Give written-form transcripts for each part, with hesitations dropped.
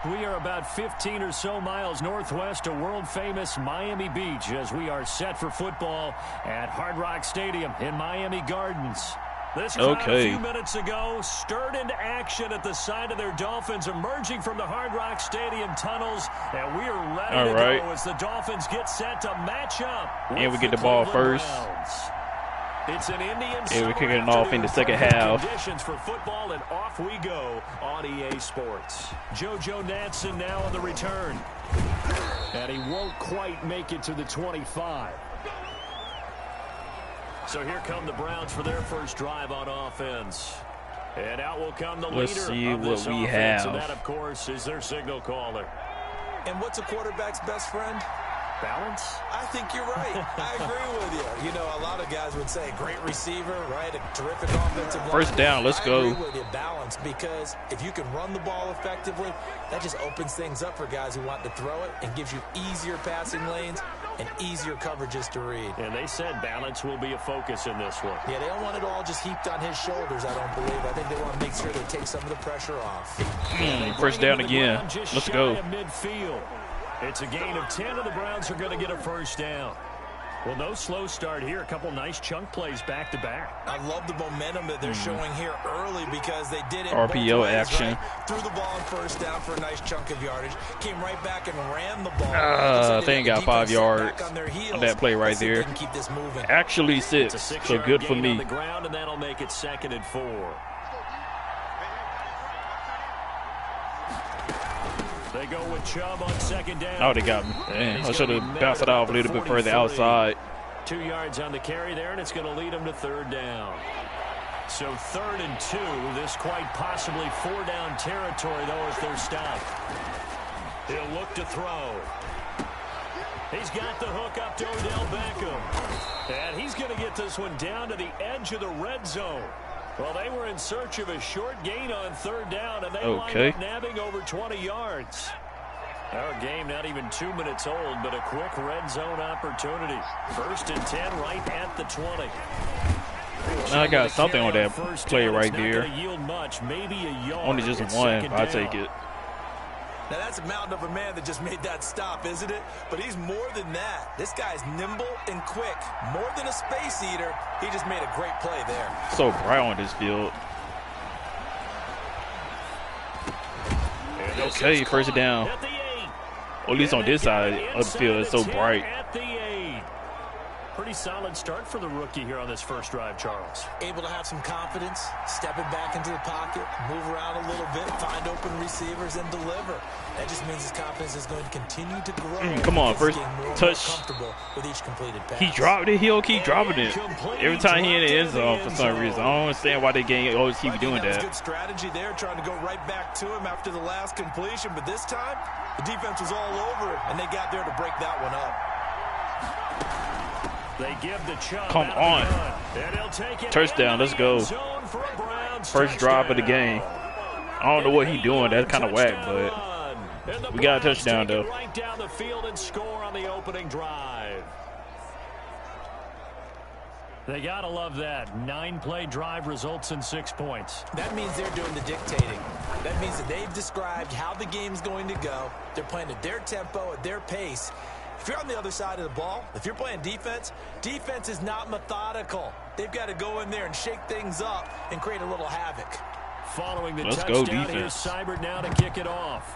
We are about 15 or so miles northwest of world-famous Miami Beach as we are set for football at Hard Rock Stadium in Miami Gardens. This crowd a few minutes ago stirred into action at the side of their Dolphins emerging from the Hard Rock Stadium tunnels, and we are ready to go as the Dolphins get set to match up. And we get the ball first. It's an Indian and we kick it off in the second half. Conditions for football, and off we go on EA Sports. JoJo Natson now on the return, and he won't quite make it to the 25. So here come the Browns for their first drive on offense. And out will come the leader of this offense, and that, of course, is their signal caller. And what's a quarterback's best friend? Balance? I think you're right. I agree with you. You know, a lot of guys would say great receiver, right? A terrific offensive line. First down, let's go. I agree with you, balance, because if you can run the ball effectively, that just opens things up for guys who want to throw it and gives you easier passing lanes and easier coverages to read. And they said balance will be a focus in this one. Yeah, they don't want it all just heaped on his shoulders, I don't believe. I think they want to make sure they take some of the pressure off. First down again. Let's go. Midfield. It's a gain of 10, and the Browns are going to get a first down. Well, no slow start here. A couple nice chunk plays back-to-back. I love the momentum that they're showing here early because they did it RPO ways, action. Right? Threw the ball on first down for a nice chunk of yardage. Came right back and ran the ball. They ain't got 5 yards on that play right there. Keep this moving. Actually 6, so good for me. On the ground, and that'll make it 2nd and 4. They go with Chubb on 2nd down. Oh, they got me. Man, I should have bounced it off a little bit further outside. 2 yards on the carry there, and it's going to lead them to 3rd down. So 3rd and 2. This quite possibly 4-down territory, though, as their stop. He'll look to throw. He's got the hook up to Odell Beckham. And he's going to get this one down to the edge of the red zone. Well, they were in search of a short gain on 3rd down, and they wind up nabbing over 20 yards. Our game not even 2 minutes old, but a quick red zone opportunity. 1st and 10 right at the 20. I got something on that play right there. Much, maybe a yard. Only just one, but I'll take it. Now, that's a mountain of a man that just made that stop, isn't it? But he's more than that. This guy's nimble and quick. More than a space eater. He just made a great play there. So bright on this field. Okay, 1st down. Or at least on this side of the field, it's so bright. Pretty solid start for the rookie here on this first drive, Charles. Able to have some confidence, stepping back into the pocket, move around a little bit, find open receivers, and deliver. That just means his confidence is going to continue to grow. Come on, first touch. With each completed pass. He dropped it. He'll keep dropping it. Every time he in the end zone for some reason. I don't understand why they always keep doing that. Good strategy there, trying to go right back to him after the last completion. But this time, the defense was all over it, and they got there to break that one up. They give the Come on. Touchdown, let's go. First drive of the game. I don't know what he's doing. That's kind of whack, but we got a touchdown, though. Right down the field and score on the opening drive. They got to love that. 9-play drive results in 6 points. That means they're doing the dictating. That means that they've described how the game's going to go. They're playing at their tempo, at their pace. If you're on the other side of the ball, if you're playing defense, defense is not methodical. They've got to go in there and shake things up and create a little havoc. Following the touchdown, here's Seibert now to kick it off.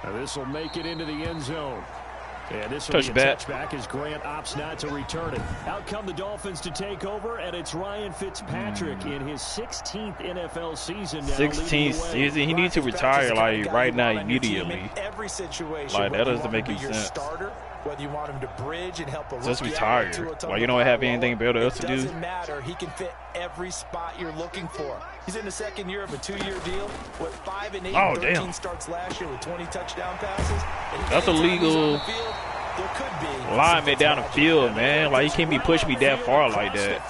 Now this will make it into the end zone. And this will be a touchback as Grant opts not to return it. Out come the Dolphins to take over, and it's Ryan Fitzpatrick in his 16th NFL season. 16th season? He needs to retire like right now immediately. Every situation, like that doesn't make any sense. Whether you want him to bridge and help a just retire. Like you don't have anything better else to do. It doesn't matter. He can fit every spot you're looking for. He's in the 2nd year of a 2-year deal with 5 and 8 and 13 starts last year with 20 touchdown passes. That's illegal. Lineman down the field, man. Like he can't be pushing me that far like that.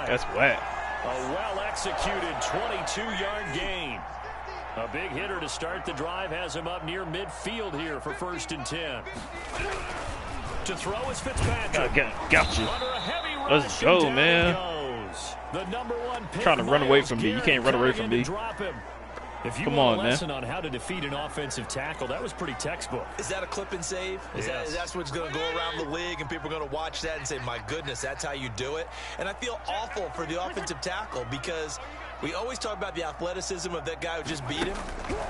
That's whack. A well-executed 22-yard gain. A big hitter to start the drive has him up near midfield here for 1st and 10. To throw is Fitzpatrick. Got you. Let's go, man. The number 1 trying to run away from me. You can't run away from me. If you Come want on, a lesson man. on how to defeat an offensive tackle, that was pretty textbook. Is that a clip and save? That's what's going to go around the league, and people are going to watch that and say, my goodness, that's how you do it. And I feel awful for the offensive tackle because we always talk about the athleticism of that guy who just beat him.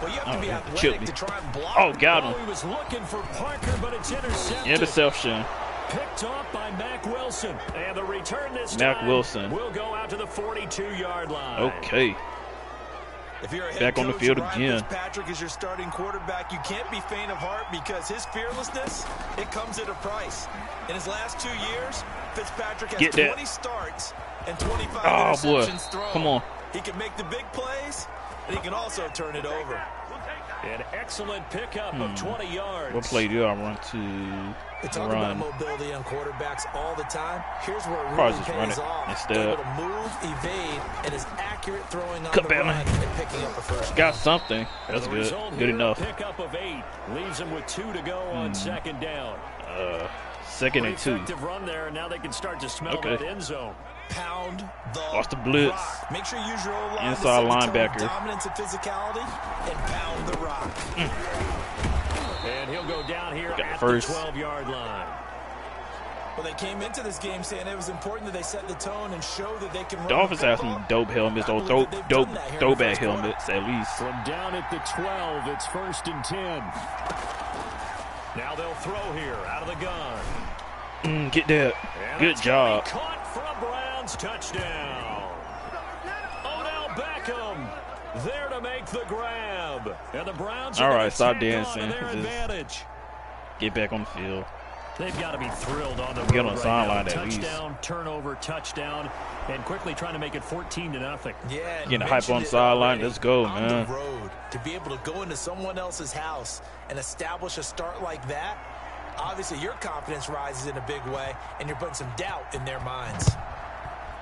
Well, you have to be athletic to try and block. Oh, got him. He was looking for Parker, but it's intercepted. Interception. Picked off by Mack Wilson. And the return this Mack time Wilson will go out to the 42-yard line. Okay. If you're a head Back on the coach, field Ryan again. Fitzpatrick is your starting quarterback. You can't be faint of heart because his fearlessness, it comes at a price. In his last 2 years, Fitzpatrick has 20 starts and 25 interceptions thrown. Come on. He can make the big plays, and he can also turn it over. An excellent pickup of 20 yards. What play do y'all run to? We talk about mobility on quarterbacks all the time. Here's where it Probably really just run pays it off. instead. Able to move, evade, and is accurate throwing on Cut the back, run man. and picking up a first Got down. something. That's good. Good enough. Pickup of 8 leaves them with 2 to go on second down. Second and 2. Effective run there, and now they can start to smell that end zone. Pound the Watch the blitz. rock. Make sure you use your own line Inside to set the tone of linebacker. dominance and physicality, and pound the rock. And he'll go down here Got at the the first. 12-yard line. Well, they came into this game saying it was important that they set the tone and show that they can run Dolphins the have football. some dope helmets, or throwback helmets at least. From down at the 12, it's 1st and 10. Now they'll throw here out of the gun. Get that. And Good it's job. gonna be caught for a Browns touchdown. Odell Beckham there to make the grab. And the Browns are All gonna right, stop tack on dancing. to their Just advantage. get back on the field. They've got to be thrilled on the Get road on the right sideline now. at least. Touchdown, turnover, touchdown, and quickly trying to make it 14-0. Yeah, Getting the hype on the sideline. Let's go, on man. the road, to be able to go into someone else's house and establish a start like that, obviously your confidence rises in a big way, and you're putting some doubt in their minds.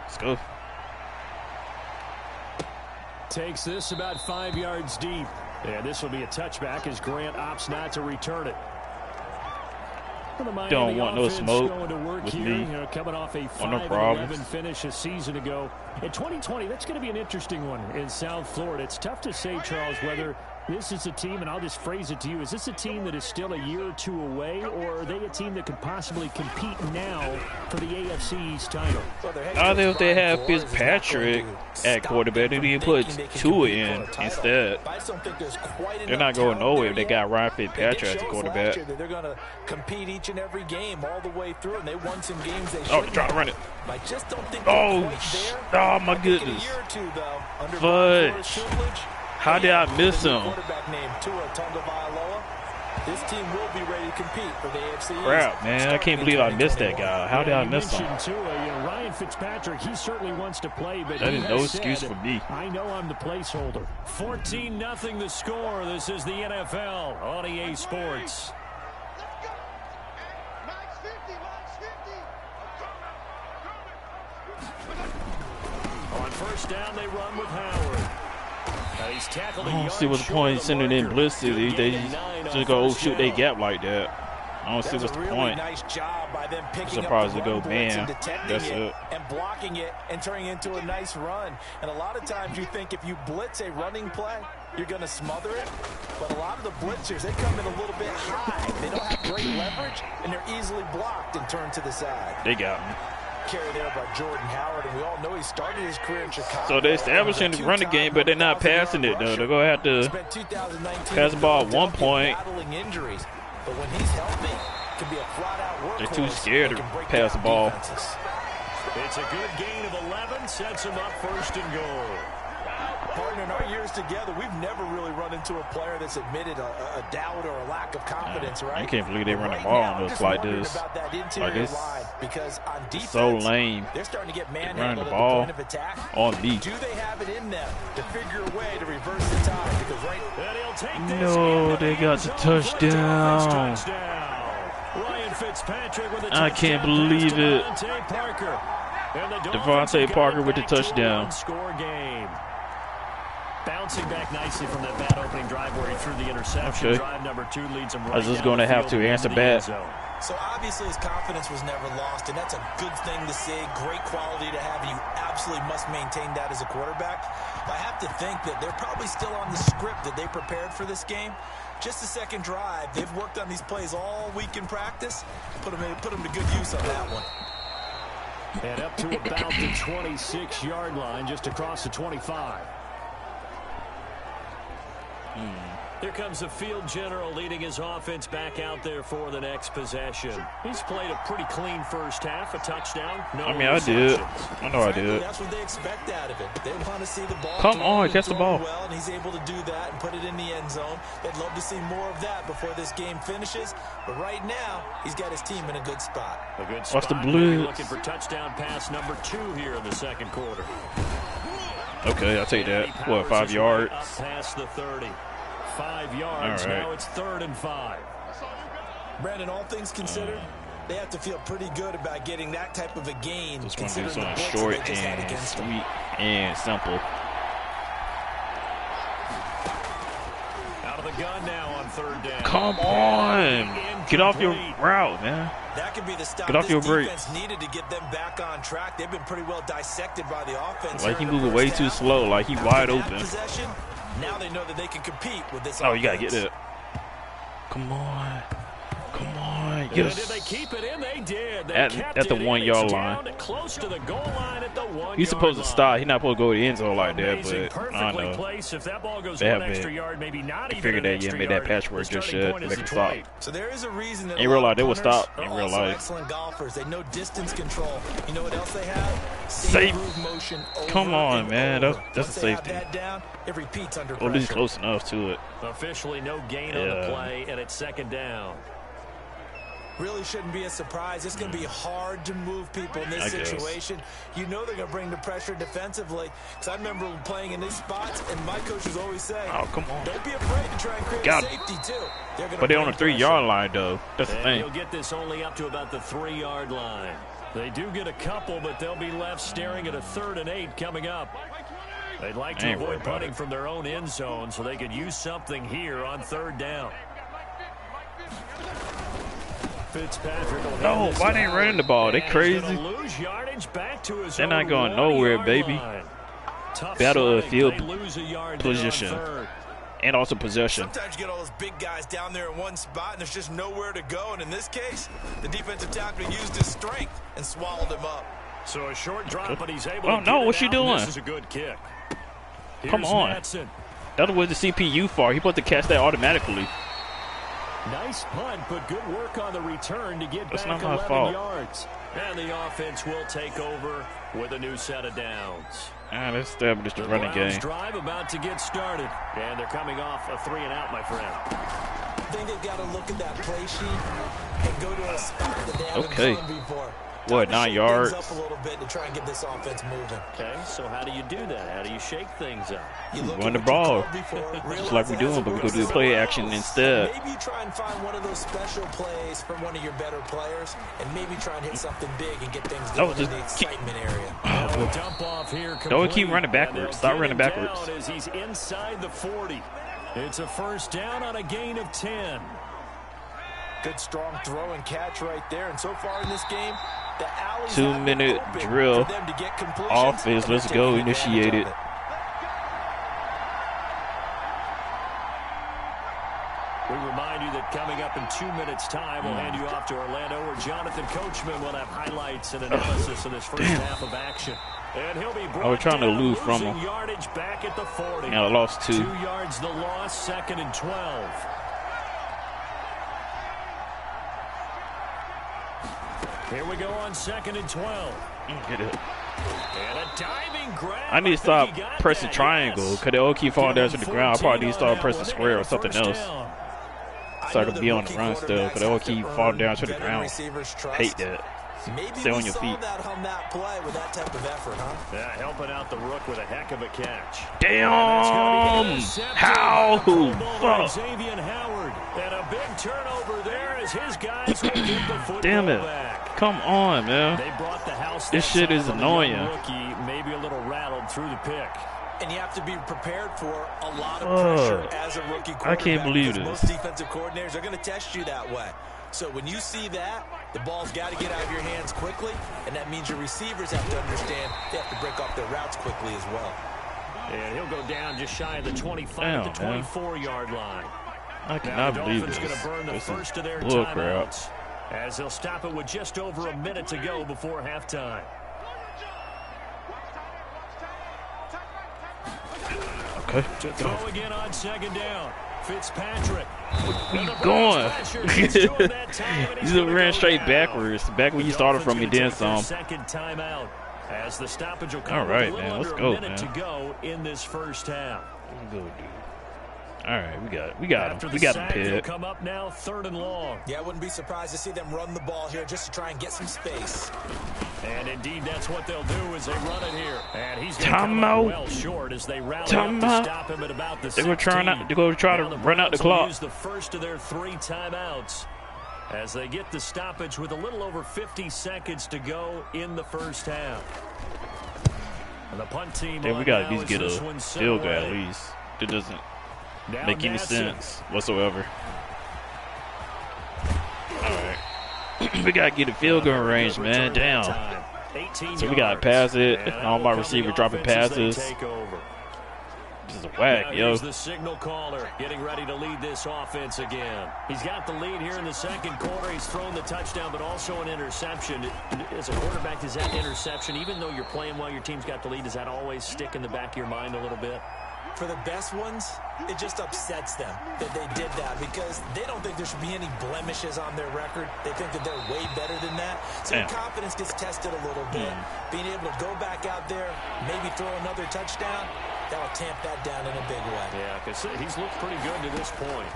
Let's go. Takes this about 5 yards deep. And this will be a touchback as Grant opts not to return it. Don't want no smoke going to work with here, me. You know, coming off a Want no 5-11 problems. finish a season ago. In 2020, that's going to be an interesting one in South Florida. It's tough to say, Charles, whether this is a team, and I'll just phrase it to you, is this a team that is still a year or two away, or are they a team that could possibly compete now for the AFC East title? I think if they have Fitzpatrick at quarterback, then you put Tua in instead. They're not going nowhere if they got Ryan Fitzpatrick as the quarterback. They're going to compete each and every game all the way through, and they won some games they Oh, shouldn't trying to have. run it. I just don't think Oh, they're quite there. oh my I think in goodness. a year or two, though, under Fudge. Tutelage, How did I miss him? quarterback named Tua Tagovailoa. This team will be ready to compete for the AFC East. Crap, man. I can't believe I missed that guy. How did I miss him? Tua, Ryan Fitzpatrick, he certainly wants to play, but That he is has no said, excuse for me. I know I'm the placeholder. 14-0 the score. This is the NFL on EA Sports. On first down, they run with Howard. He's tackled I don't see what's the point in sending in blitzes. They just go shoot they gap like that. I don't see what's the point. Nice job by them picking Surprised up to the go run blitz man. and detecting That's it it. and blocking it and turning it into a nice run. And a lot of times you think if you blitz a running play, you're going to smother it. But a lot of the blitzers, they come in a little bit high. They don't have great leverage, and they're easily blocked and turned to the side. They got me. Carry there by Jordan Howard, and we all know he started his career in Chicago. So they're establishing the running game, but they're not passing it, though. They're going to have to Spent 2019 pass the ball at one point. battling injuries, but when he's healthy, can be a flat-out workhorse. They're too scared to that can break pass down the ball. defenses. It's a good gain of 11, sets him up 1st and goal. Partner, in our years together, we've never really run into a player that's admitted a doubt or a lack of confidence, right? I can't believe they run the Right ball now, on I'm us just like wondering this. about that interior Like this. line, because on defense, So lame. they're starting to get Running manhandled the at the ball point of attack. on me. Do they have it in them to figure a way to reverse the tide? Because And he'll take this No, into they the got end the zone for a Dolphins touchdown. touchdown. Ryan Fitzpatrick with a I touchdown can't pass believe to it. Devontae Parker. And the Dolphins Devontae have got Parker it with the back to a touchdown. one-score game. Bouncing back nicely from that bad opening drive where he threw the interception. Okay. Drive number 2 leads him right I was just down going to the have field to answer back. So obviously his confidence was never lost, and that's a good thing to see. Great quality to have, and you absolutely must maintain that as a quarterback. I have to think that they're probably still on the script that they prepared for this game. Just the second drive. They've worked on these plays all week in practice. Put them to good use on that one. And up to about the 26-yard line, just across the 25. Here comes the field general leading his offense back out there for the next possession. He's played a pretty clean first half, a touchdown. No I mean, I did. I know I did. That's what they expect out of it. They want to see the ball. Come on, catch the ball. Well, and he's able to do that and put it in the end zone. They'd love to see more of that before this game finishes. But right now, he's got his team in a good spot. A good spot. What's the blitz? Looking for touchdown pass number 2 here in the second quarter. Okay, I'll take that. What, 5 yards? Up past the 30. 5 yards. All right. Now it's 3rd and 5. Brandon, all things considered, they have to feel pretty good about getting that type of a gain. Just want to do considering the something blitz short that they just had and against them. sweet and simple. Out of the gun now on 3rd down. Come on. Get off your route, man. That could be the stop Get off your this break. defense needed to get them back on track. They've been pretty well dissected by the offense. Like he here in the moving way first too half. slow. Like he After wide that open. possession, now they know that they can compete with this Oh, you got to get offense. it. Come on. Come on. And Yes. did they keep it in? They did. They At kept the it in. 1 It's yard down line. Close to the goal line at the 1 yard He's supposed to line. stop. He's not supposed to go to the end zone like that, Amazing, but I perfectly don't know. placed. If that ball goes They 1 haven't extra yard, maybe not even figured an that extra yet, made that yard, patchwork the just starting shit point to is make the him stop. 20. So there is a reason that In a real lot life, of they will punters stop are in real also life. excellent golfers. They know distance control. You know what else they have? Safe. Move motion over Come on, and man. over. That's Once a they have safety. that down, it repeats under Or at least pressure. close enough to it. Officially no gain on the play, and it's 2nd down. Really shouldn't be a surprise. It's going to be hard to move people in this I guess. situation. You know they're going to bring the pressure defensively. Because I remember playing in these spots, and my coaches always say, Oh, come on. don't be afraid to try and create Got a him. safety, too. They're gonna But they're on bring the 3 pressure. yard line, though. That's the And thing. he'll get this only up to about the 3-yard line. They do get a couple, but they'll be left staring at a 3rd and 8 coming up. They'd like to I ain't worried avoid about punting it. from their own end zone so they could use something here on 3rd down. Fitzpatrick will No, hand this why to they Howard. running the ball? They And he's crazy. gonna lose yardage back to his They're not own going nowhere, 1-yard baby. line. Tough Battle sledding. field They lose a yard there on position. 3rd. And also possession. Sometimes you get all those big guys down there in one spot, and there's just nowhere to go. And in this case, the defensive tackle used his strength and swallowed him up. So a short drop, but he's able Oh, to no, get what's it she out, and doing? This is a good kick. Come Here's on. Madsen. That was the CPU for. He supposed to catch that automatically. Nice punt, but good work on the return to get That's back not my 11 fault. yards. And the offense will take over with a new set of downs. Ah, let's establish the The running Browns game. drive about to get started. And they're coming off a 3 and out, my friend. I think they've got to look at that play sheet and go to a spot that they haven't Okay. gone before. What, Time to 9 shake yards? things up a little bit to try and get this offense moving. Okay, so how do you do that? How do you shake things up? You look Run at the what you ball. called before, Just realize like we it doing, hasn't but we worked go do so play well. action instead. Maybe you try and find one of those special plays from one of your better players, and maybe try and hit something big and get things That going was in just the excitement area. Now a dump off here. Don't keep complete, running backwards. and they'll Stop get running him backwards. down as he's inside the 40. It's a first down on a gain of 10. Good strong throw and catch right there. And so far in this game, the alleys 2 have been minute open drill. for them to get completions, Offense, and they're let's go. taking advantage Initiate of it. We remind you that coming up in 2 minutes' time, we'll hand you off to Orlando, where Jonathan Coachman will have highlights and analysis of this first half of action. And he'll be brought I was trying to down, lose from losing him. yardage back at the 40. Now I lost 2. 2 yards the loss, 2nd and 12. Here we go on 2nd and 12. Get it. And a diving grab. I need to think stop he got pressing that, triangle yes. because they all keep falling down to Give the him ground. I probably 14 need to start on pressing that one. square or They something get a else. first down. So I can be on the run still because they all keep falling down to the ground. Hate that. Maybe Stay we on your saw feet. that on that play with that type of effort, huh? Yeah, helping out the rook with a heck of a catch. Damn! How? Fuck. Xavier Howard. And a big turnover there as his guys will get the football Damn it. back. Come on, man. They brought the house This that shit time is on the young annoying. Rookie, maybe a little rattled through the pick. And you have to be prepared for a lot of pressure as a rookie quarterback. I can't believe this. Most defensive coordinators are going to test you that way. So when you see that, the ball's got to get out of your hands quickly, and that means your receivers have to understand they have to break off their routes quickly as well. And he'll go down just shy of the 25 to 24-yard line. I cannot believe this. Going to burn the first of their timeouts as they'll stop it with just over a minute to go before halftime. Okay. To throw again on second down. Fitzpatrick. Keep going. He ran straight backwards. Back when you started from, he did some. Second timeout as the stoppage will come. All right, man. Let's go, man. To go in this first half. Let's go, dude. All right, we got him. We got him pinned. Come up now, 3rd and long. Yeah, I wouldn't be surprised to see them run the ball here just to try and get some space. And indeed, that's what they'll do as they run it here. And he's timeout. Well short as they rally up to stop him at about the 16. They're going to try to run out the clock. Use the first of their 3 timeouts as they get the stoppage with a little over 50 seconds to go in the first half. And the punt team. Yeah, we got to at least get a field goal at least. It doesn't make any sense whatsoever. All right. We got to get a field goal range, man. Damn. So we got to pass it. All my receivers dropping passes. This is a whack, yo. The signal caller getting ready to lead this offense again. He's got the lead here in the second quarter. He's thrown the touchdown, but also an interception. As a quarterback, does that interception, even though you're playing while your team's got the lead, does that always stick in the back of your mind a little bit? For the best ones, it just upsets them that they did that because they don't think there should be any blemishes on their record. They think that they're way better than that. So your confidence gets tested a little bit. Being able to go back out there, maybe throw another touchdown, that will tamp that down in a big way. Yeah, because he's looked pretty good to this point.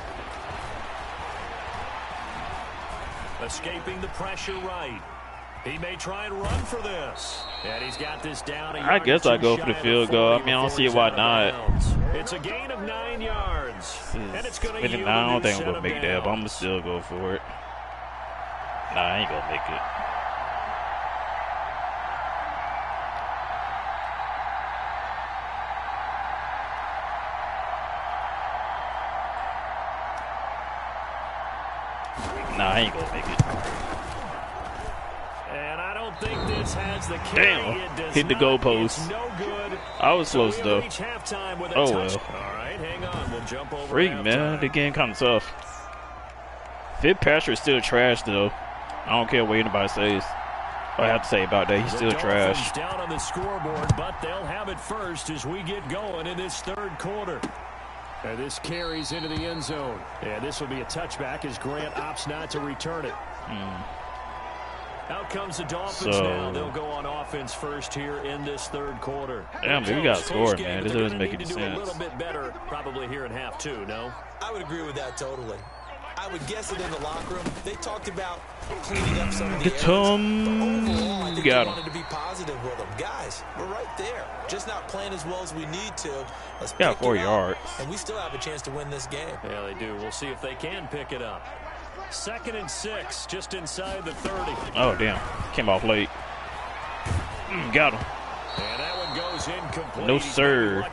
Escaping the pressure right. He may try and run for this. And he's got this down. I guess I go for the field goal. I mean, I don't see why not. It's a gain of 9 yards. And it's going to yield. I don't think I'm going to make that, but I'm going to still go for it. Nah, I ain't going to make it. Nah, I ain't going to make it. Think this has the carry. Damn, hit the goalpost. No good. I was close though. Oh well. All right, hang on. We'll jump over. Freak, man, the game kind of tough. Fitzpatrick is still trash though. I don't care what anybody says. All I have to say about that, he's still trash. Down on the scoreboard, but they'll have it first as we get going in this 3rd quarter. And this carries into the end zone. And this will be a touchback as Grant opts not to return it. Out comes the Dolphins now. They'll go on offense first here in this 3rd quarter. Damn, we got to score, man. This doesn't make any sense. A little bit better probably here in half 2, no? I would agree with that totally. I would guess that in the locker room, they talked about cleaning up some of the errors. But overall, I think they wanted to be positive with them. Guys, we're right there. Just not playing as well as we need to. Let's pick it 4 yards. And we still have a chance to win this game. Yeah, they do. We'll see if they can pick it up. 2nd and 6, just inside the 30. Oh, damn. Came off late. Got him. And that one goes incomplete. No, sir.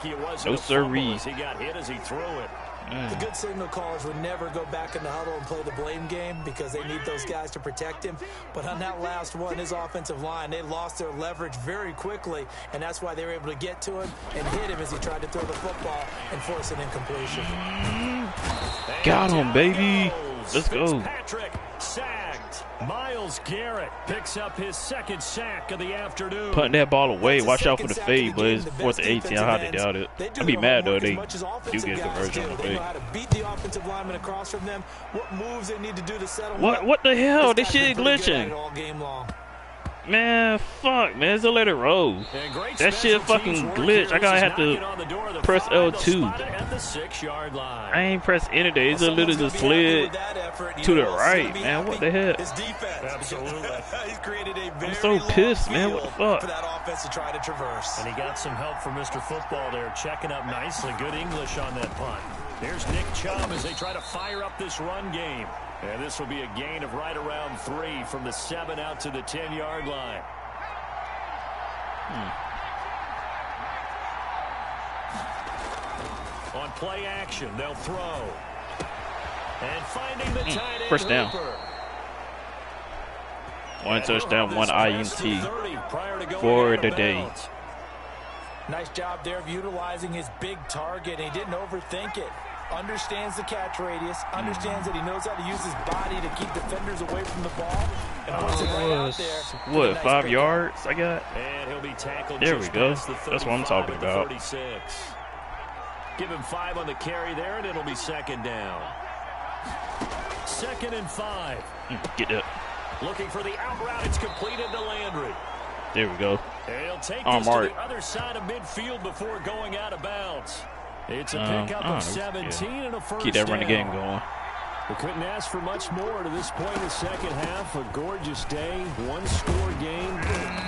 No, sirree. He got hit as he threw it. The good signal callers would never go back in the huddle and play the blame game because they need those guys to protect him. But on that last one, his offensive line, they lost their leverage very quickly, and that's why they were able to get to him and hit him as he tried to throw the football and force an incompletion. Got him, baby. Let's go. Patrick sacked. Miles Garrett picks up his 2nd sack of the afternoon. Putting that ball away. Watch out for the fade, but it's 4th and 18. I highly doubt it. I'd be mad though they do get a conversion on the fade. They know how to beat the offensive lineman across from them. What moves they need to do to settle. What the hell? This shit glitching. All game long. Man, fuck, man. Just let it roll. That shit fucking glitch. I gotta have to press L2. I ain't press anything. It's a little just slid to the right, man. What the hell? Absolutely. I'm so pissed, man. What the fuck? For that offense to try to traverse. And he got some help from Mr. Football there, checking up nicely. Good English on that punt. Here's Nick Chubb as they try to fire up this run game. And this will be a gain of right around 3 from the 7 out to the 10-yard line. On play action, they'll throw. And finding the tight end. First down. Hooper. One touchdown, one INT for the day. Nice job there of utilizing his big target. He didn't overthink it. Understands the catch radius. Understands that he knows how to use his body to keep defenders away from the ball. And puts it right out there. What, Nice 5 big yards I got? And he'll be tackled. There we just go. past the That's what I'm talking 35 at the about. 36. Give him 5 on the carry there, and it'll be second down. 2nd and 5. Get up. Looking for the out route. It's completed to Landry. There we go. And he'll take Arm this to mark. the other side of midfield before going out of bounds. It's a pickup of 17 and a first Keep that running game down. going. We couldn't ask for much more to this point in the second half. A gorgeous day, one-score game,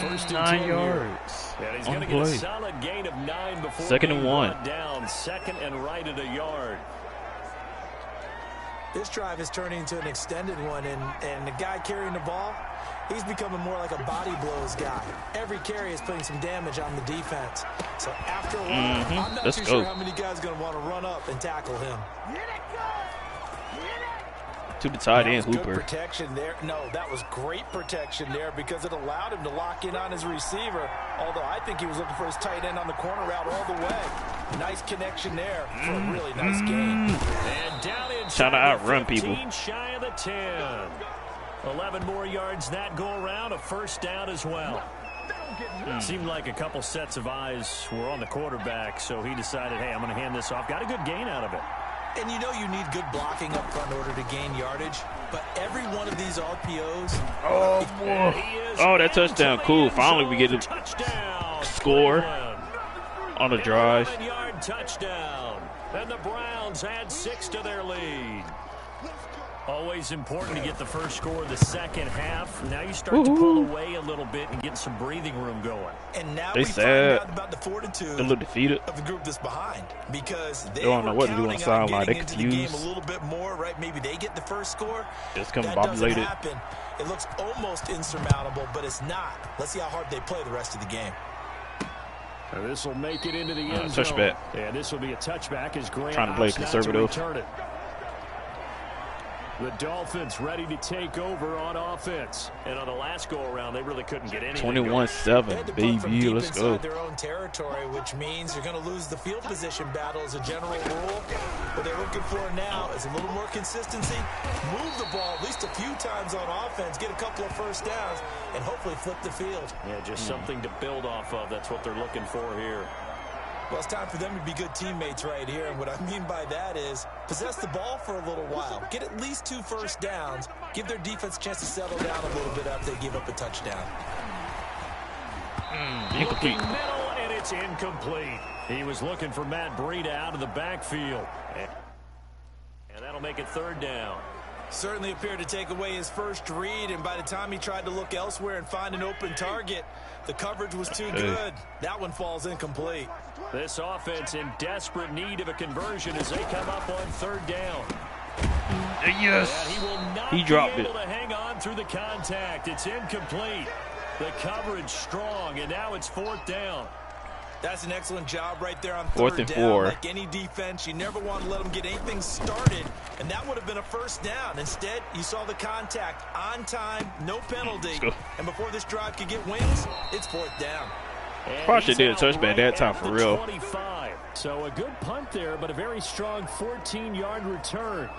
1st and 9 10 yards. here. And he's On going to get a play. solid gain of 9 before 2nd and being 1. brought down. 2nd and right at a yard. This drive is turning into an extended one, and the guy carrying the ball, he's becoming more like a body blows guy. Every carry is putting some damage on the defense. So after a while, I'm not too sure how many guys are going to want to run up and tackle him. To the tight end, Good Hooper. protection there. No, that was great protection there because it allowed him to lock in on his receiver. Although I think he was looking for his tight end on the corner route all the way. Nice connection there for a really nice game. And down inside Trying to outrun the 15, people. shy of the 10. 11 more yards that go around, a first down as well. Seemed like a couple sets of eyes were on the quarterback, so he decided, hey, I'm going to hand this off. Got a good gain out of it. And you know you need good blocking up front in order to gain yardage. But every one of these RPOs. Oh, boy. Oh, that touchdown. Cool. Finally, we get a score on the drive. 11-yard touchdown. And the Browns add 6 to their lead. Always important to get the first score of the second half. Now you start to pull away a little bit and get some breathing room going. And now They we sad. find out about the fortitude A little defeated. of the group that's behind, because they don't know were what to do on counting the sideline. getting They into the game confused. a little bit more, right? Maybe they get the first score. Just come That doesn't bobulated. happen. It looks almost insurmountable, but it's not. Let's see how hard they play the rest of the game. This will make it into the end zone. Touchback. Yeah, this will be a touchback as Grant Trying to play opts not conservative. return it. The Dolphins ready to take over on offense. And on the last go-around, they really couldn't get anything. 21-7, baby. Let's go. Their own territory, which means you're going to lose the field position battle as a general rule. What they're looking for now is a little more consistency. Move the ball at least a few times on offense, get a couple of first downs, and hopefully flip the field. Yeah, just something to build off of. That's what they're looking for here. Well, it's time for them to be good teammates right here. And what I mean by that is possess the ball for a little while. Get at least 2 first downs. Give their defense a chance to settle down a little bit after they give up a touchdown. Incomplete. Middle, and it's incomplete. He was looking for Matt Breida out of the backfield. And that'll make it 3rd down. Certainly appeared to take away his first read, and by the time he tried to look elsewhere and find an open target, the coverage was too good. That one falls incomplete. This offense in desperate need of a conversion as they come up on 3rd down. Yes. He will not He dropped be able it. to hang on through the contact. It's incomplete. The coverage strong, and now it's 4th down. That's an excellent job right there on 4th 3rd and down. 4. Like any defense, you never want to let them get anything started, and that would have been a first down. Instead, you saw the contact on time, no penalty. And before this drive could get wings, it's 4th down. Probably did a touchback that time for real. 25. So a good punt there, but a very strong 14-yard return.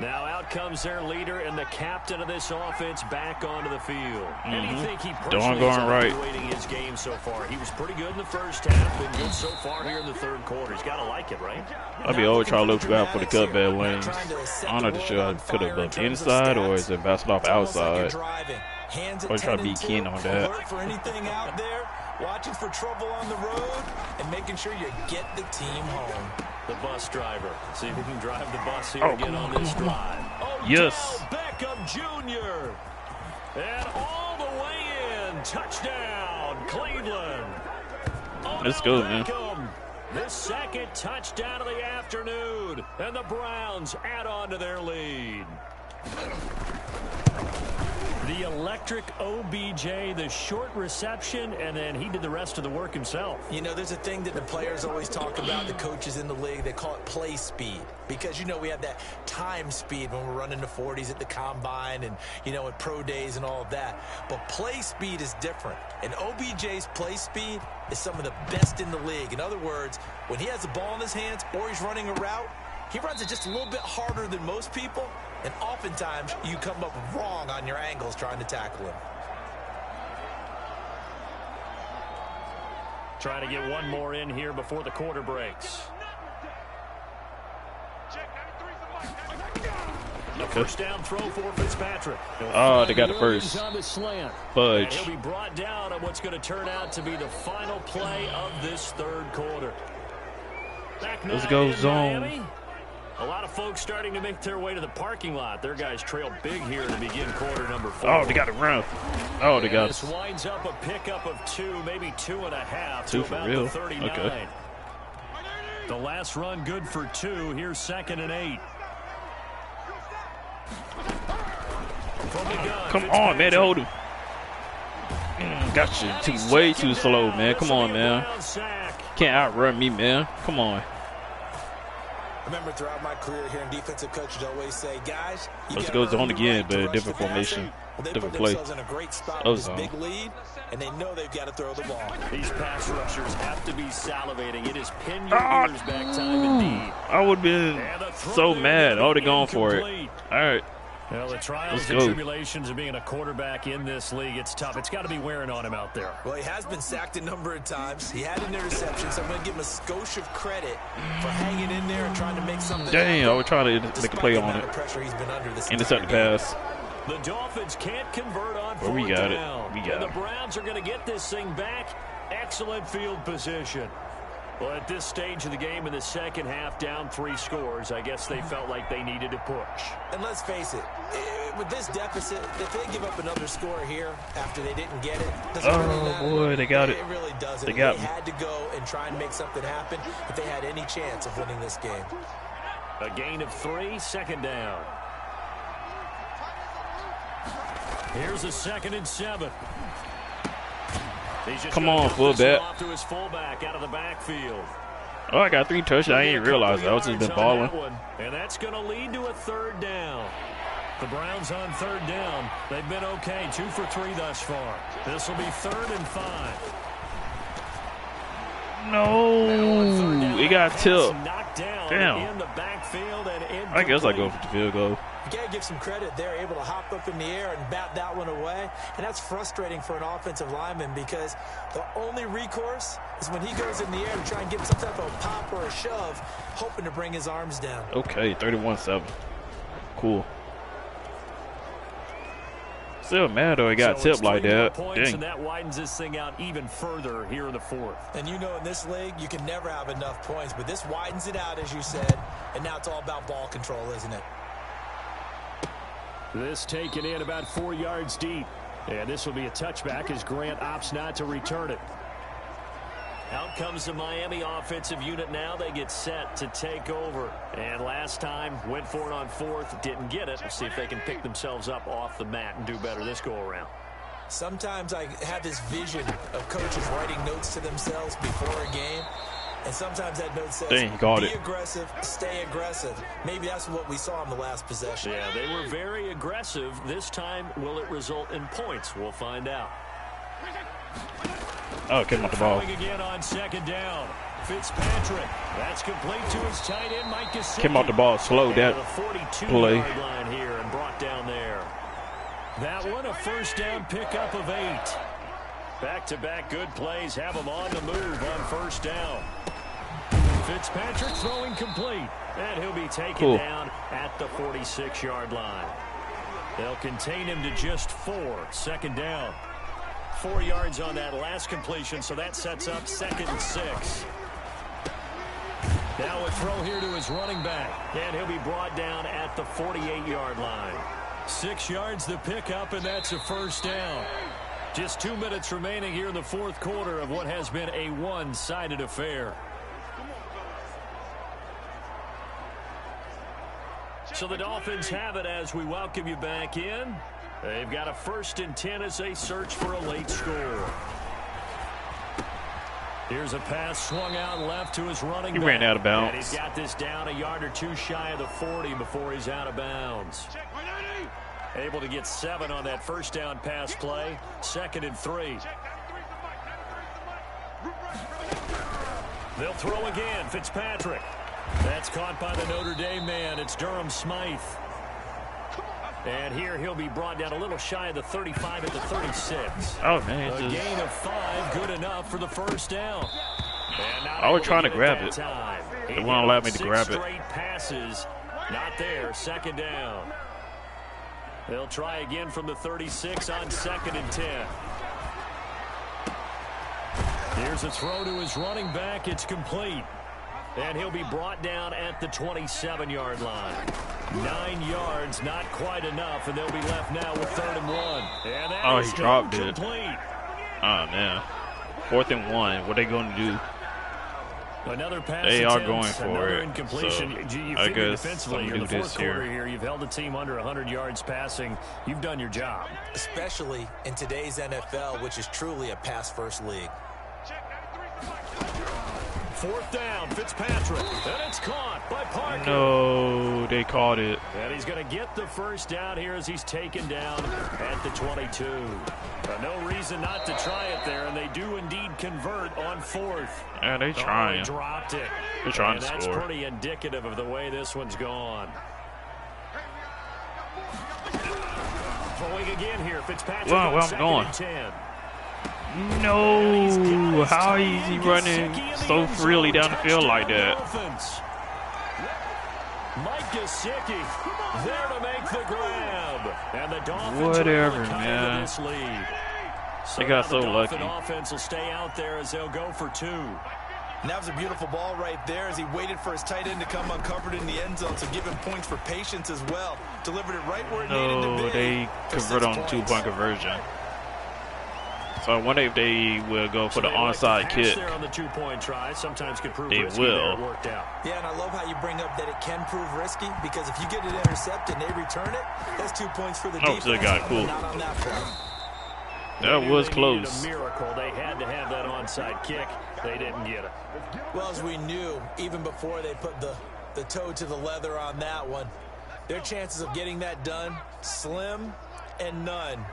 Now out comes their leader and the captain of this offense back onto the field. And you think he personally is evaluating his game so far. He was pretty good in the first half, been good so far here in the 3rd quarter. He's got to like it, right? I'll be always trying to look out for the cutback lanes. I don't know the show I could have bumped inside or is it bounced off outside. Or try to be keen on that. For anything out there, watching for trouble on the road, and making sure you get the team home. The bus driver. See if we can drive the bus here again on this drive. Oh, yes. Beckham Jr. And all the way in. Touchdown, Cleveland. Let's go, man. The 2nd touchdown of the afternoon. And the Browns add on to their lead. The electric OBJ, the short reception, and then he did the rest of the work himself. You know, there's a thing that the players always talk about, the coaches in the league, they call it play speed. Because, you know, we have that time speed when we're running the 40s at the combine and, you know, at pro days and all of that. But play speed is different. And OBJ's play speed is some of the best in the league. In other words, when he has the ball in his hands or he's running a route, he runs it just a little bit harder than most people. And oftentimes, you come up wrong on your angles trying to tackle him. Trying to get one more in here before the quarter breaks. The first down throw for Fitzpatrick. Oh, they got the first. Fudge. He'll be brought down on what's going to turn out to be the final play of this third quarter. Let's go zone. Miami. A lot of folks starting to make their way to the parking lot. Their guys trail big here to begin quarter number 4. Oh, they got it run. Oh, they got it. This winds up a pickup of 2, maybe 2.5. Two to for about real. The 39. Okay. The last run good for 2. Here's 2nd and 8. From the gun, Come on, man. They hold him. Got you. Way too slow, man. Come on, man. Can't outrun me, man. Come on. I remember throughout my career hearing defensive coaches always say, guys, let's go zone again, but different formation, different play. In a great spot with this big lead, and they know they've got to throw the ball. These pass rushers have to be salivating. It is pin your ears back time indeed. I would have been so mad. I would have gone for it. All right. Well, the trials and tribulations of being a quarterback in this league, it's tough. It's got to be wearing on him out there. Well, he has been sacked a number of times. He had an interception, so I'm going to give him a skosh of credit for hanging in there and trying to make something happen. I would try to make a play on it. Intercept the pass. The Dolphins can't convert on Well, we got it. We got it. The Browns are going to get this thing back. Excellent field position. Well, at this stage of the game in the second half, down 3 scores, I guess they felt like they needed to push. And let's face it, with this deficit, if they give up another score here after they didn't get it, doesn't really matter. Boy, they got it. It really doesn't. They had to go and try and make something happen if they had any chance of winning this game. A gain of 3, 2nd down. Here's a 2nd and 7. Come on, fullback. Off to his fullback out of the backfield. Oh, I got 3 touchdowns. I ain't realize that. I was just been balling. And that's going to lead to a 3rd down. The Browns on 3rd down. They've been okay. 2 for 3 thus far. This will be 3rd and 5. No, it got tipped. Damn. In the backfield and I guess I go for the field goal. You got to give some credit. They're able to hop up in the air and bat that one away. And that's frustrating for an offensive lineman because the only recourse is when he goes in the air to try and get some type of pop or a shove, hoping to bring his arms down. Okay, 31-7. Cool. Still mad though, he got tipped like that. And that widens this thing out even further here in the 4th. And you know in this league, you can never have enough points, but this widens it out, as you said, and now it's all about ball control, isn't it? This taken in about 4 yards deep. And this will be a touchback as Grant opts not to return it. Out comes the Miami offensive unit now. They get set to take over. And last time, went for it on 4th, didn't get it. We'll see if they can pick themselves up off the mat and do better this go-around. Sometimes I have this vision of coaches writing notes to themselves before a game. And sometimes that note says, be aggressive, stay aggressive. Maybe that's what we saw in the last possession. Yeah, they were very aggressive. This time, will it result in points? We'll find out. Oh, get him off the ball. Again on 2nd down. Fitzpatrick. That's complete to his tight end, Mike Gesicki. Came off the ball, slowed that play. Line here and brought down there. That one, a 1st down pickup of 8. Back-to-back good plays have him on the move on 1st down. Fitzpatrick throwing complete, and he'll be taken down at the 46-yard line. They'll contain him to just 4. 2nd down. 4 yards on that last completion, so that sets up 2nd and 6. Now a throw here to his running back, and he'll be brought down at the 48-yard line. 6 yards the pickup, and that's a 1st down. Just 2 minutes remaining here in the 4th quarter of what has been a one-sided affair. So the Dolphins have it as we welcome you back in. They've got a 1st and 10 as they search for a late score. Here's a pass swung out left to his running back. He ran out of bounds. And he's got this down a yard or two shy of the 40 before he's out of bounds. Able to get 7 on that first down pass play. 2nd and 3. They'll throw again. Fitzpatrick. That's caught by the Notre Dame man. It's Durham Smythe. And here he'll be brought down a little shy of the 35 at the 36. Oh, man. A gain of 5, good enough for the first down. I was trying to grab it. They won't allow me to grab it. Straight passes. Not there. 2nd down. They'll try again from the 36 on 2nd and 10. Here's a throw to his running back. It's complete. And he'll be brought down at the 27-yard line. 9 yards, not quite enough, and they'll be left now with 3rd and 1. And he dropped it. Complete. Oh, man. 4th and 1. What are they going to do? Another pass they are attempt, going for it. So I guess defensively I'm in the do fourth this quarter here. You've held the team under 100 yards passing. You've done your job. Especially in today's NFL, which is truly a pass-first league. 4th down, Fitzpatrick. And it's caught by Parker. No, they caught it. And he's going to get the first down here as he's taken down at the 22. No reason not to try it there, and they do indeed convert on 4th. Yeah, they trying. They dropped it. They're trying and to that's score. pretty indicative of the way this one's gone. Throwing again here, Fitzpatrick. Where I'm going. 10. No, how is he running so freely down the field like that? Mike Gesicki there to make the grab. And the Dolphins whatever, are man. this lead. So they got so the lucky. Offense will stay out there as they'll go for 2. And that was a beautiful ball right there as he waited for his tight end to come uncovered in the end zone, so give him points for patience as well. Delivered it right where it needed to be. No, they convert on 2-point conversion. So I wonder if they will go for the onside kick. On the 2-point try. Sometimes could prove they risky. will. It worked out. Yeah, and I love how you bring up that it can prove risky, because if you get it intercepted and they return it, that's 2 points for the defense. Still got it. Cool. Not on that play. That was close. A miracle. They had to have that onside kick. They didn't get it. Well, as we knew, even before they put the toe to the leather on that one, their chances of getting that done, slim and none.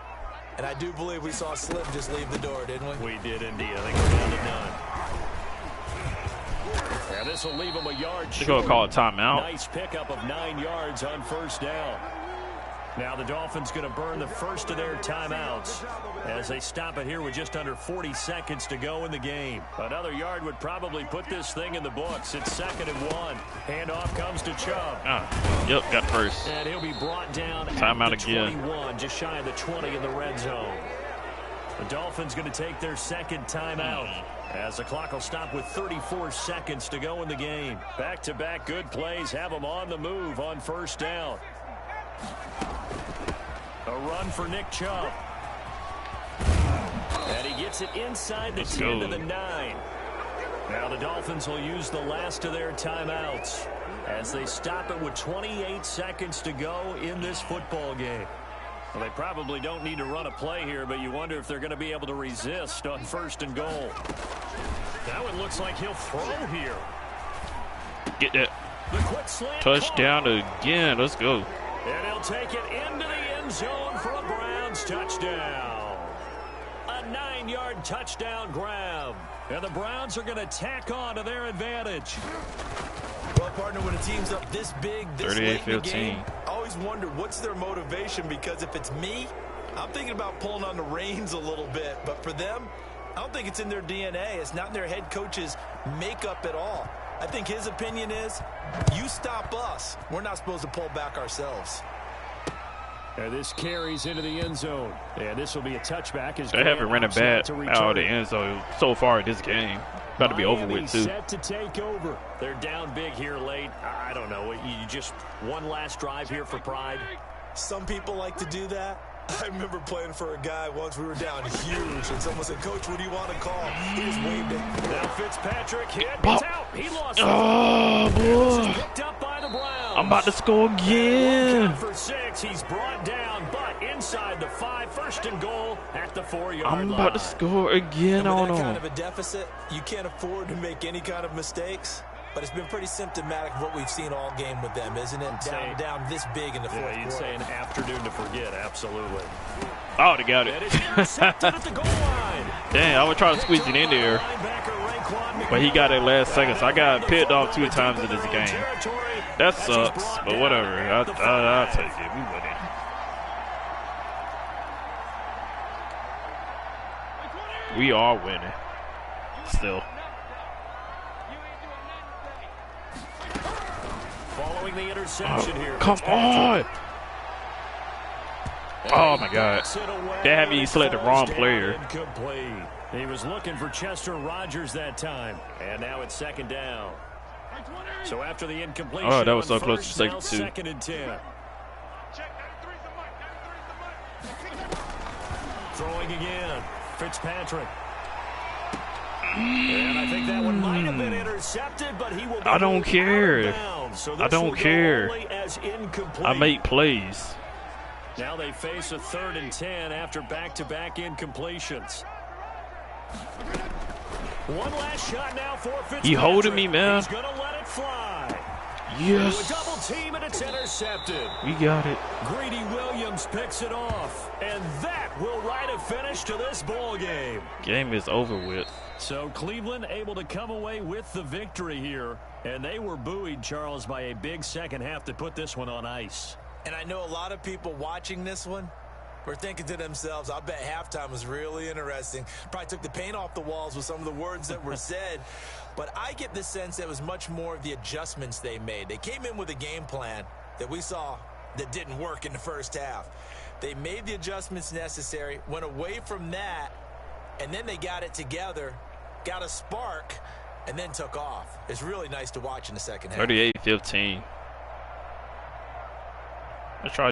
And I do believe we saw Slim just leave the door, didn't we? We did indeed. I think we're down to none. And this will leave them a yard short. They're going to call a timeout. Nice pickup of 9 yards on first down. Now the Dolphins going to burn the first of their timeouts as they stop it here with just under 40 seconds to go in the game. Another yard would probably put this thing in the books. It's 2nd and 1. Handoff comes to Chubb. Yep, got first. And he'll be brought down Timeout at the again. 21, just shy of the 20 in the red zone. The Dolphins going to take their second timeout as the clock will stop with 34 seconds to go in the game. Back-to-back good plays have them on the move on first down. A run for Nick Chubb. And he gets it inside the 10 to the 9. Now the Dolphins will use the last of their timeouts as they stop it with 28 seconds to go in this football game. Well, they probably don't need to run a play here, but you wonder if they're going to be able to resist on 1st and goal. That one looks like he'll throw here. Get that The quick slant touchdown again. Let's go. And he'll take it into the end zone for a Browns touchdown. A 9-yard touchdown grab. And the Browns are going to tack on to their advantage. Well, partner, when a team's up this big, this late in the game, I always wonder what's their motivation, because if it's me, I'm thinking about pulling on the reins a little bit. But for them, I don't think it's in their DNA. It's not in their head coach's makeup at all. I think his opinion is, you stop us, we're not supposed to pull back ourselves. And this carries into the end zone. And this will be a touchback. As they haven't run a bat out of the end zone so far in this game. About to be over with, too. Set to take over. They're down big here late. I don't know. You just one last drive here for pride. Some people like to do that. I remember playing for a guy once. We were down huge, and someone said, "Coach, what do you want to call?" He just waved it. Now Fitzpatrick hit. It's out. He lost it. Oh, boy. Picked up by the Browns. I'm about to score again. For 6, he's brought down, but inside the 5, first and goal at the 4-yard line. I'm about to score again on him. Kind of a deficit, you can't afford to make any kind of mistakes. But it's been pretty symptomatic of what we've seen all game with them, isn't it? Down this big in the fourth quarter. You'd say an afternoon to forget, absolutely. Oh, they got it. At the goal line. Damn, I would try to squeeze it in there. But he got it last second, so I got picked off 2 times in this game. That sucks, but whatever. I'll take it. We winning. We are winning. Still. Following the interception here. Come on! Oh my God. They had me select the wrong player. He was looking for Chester Rogers that time. And now it's 2nd down. So after the incompletion, oh, that was so close to second 2. 2nd and 10. Throwing again. Fitzpatrick. And I think that one might have been intercepted, but he will be I don't care. So I don't care. I make plays. Now they face a 3rd and 10 after back-to-back incompletions. One last shot now for Fitzpatrick. He holding me, man. He's going to let it fly. Yes. A double team and it's intercepted. We got it. Greedy Williams picks it off, and that will write a finish to this ball game. Game is over with. So Cleveland able to come away with the victory here, and they were buoyed, Charles, by a big second half to put this one on ice. And I know a lot of people watching this one were thinking to themselves, I bet halftime was really interesting. Probably took the paint off the walls with some of the words that were said. But I get the sense that it was much more of the adjustments they made. They came in with a game plan that we saw that didn't work in the first half. They made the adjustments necessary, went away from that, and then they got it together, got a spark, and then took off. It's really nice to watch in the second half. 38-15. Let's try